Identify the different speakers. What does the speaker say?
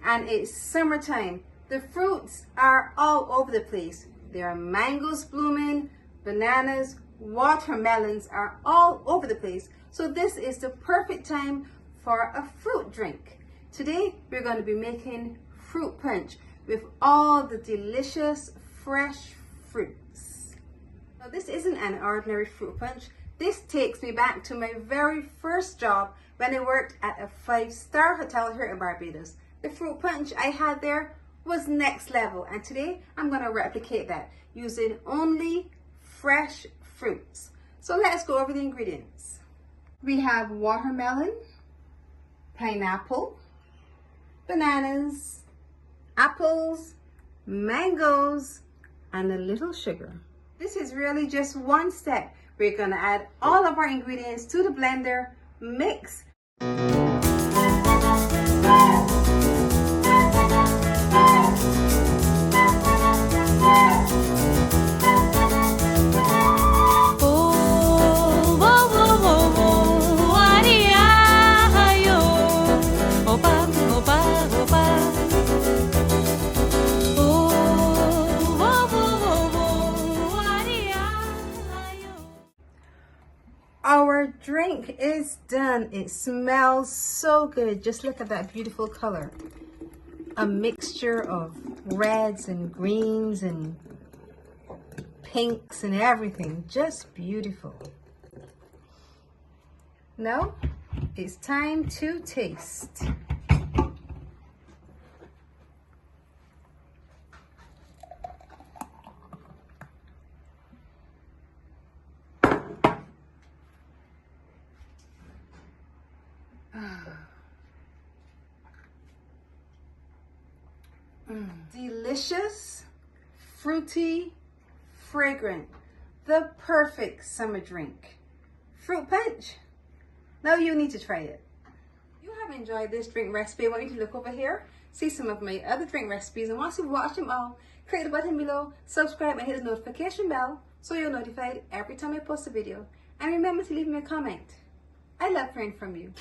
Speaker 1: and it's summertime. The fruits are all over the place. There are mangoes blooming, bananas, watermelons are all over the place. So this is the perfect time for a fruit drink. Today we're going to be making fruit punch with all the delicious fresh fruits. Now this isn't an ordinary fruit punch. This takes me back to my very first job when I worked at a 5-star hotel here in Barbados. The fruit punch I had there was next level, and today I'm going to replicate that using only fresh fruits. So let's go over the ingredients. We have watermelon, pineapple, bananas, apples, mangoes, and a little sugar. This is really just one step. We're going to add all of our ingredients to the blender, mix. Our drink is done. It smells so good. Just look at that beautiful color. A mixture of reds and greens and pinks and everything. Just beautiful. Now it's time to taste. Delicious, fruity, fragrant, the perfect summer drink. Fruit punch. Now you need to try it. If you have enjoyed this drink recipe, I want you to look over here, see some of my other drink recipes, and once you've watched them all, click the button below, subscribe and hit the notification bell so you're notified every time I post a video. And remember to leave me a comment. I love hearing from you.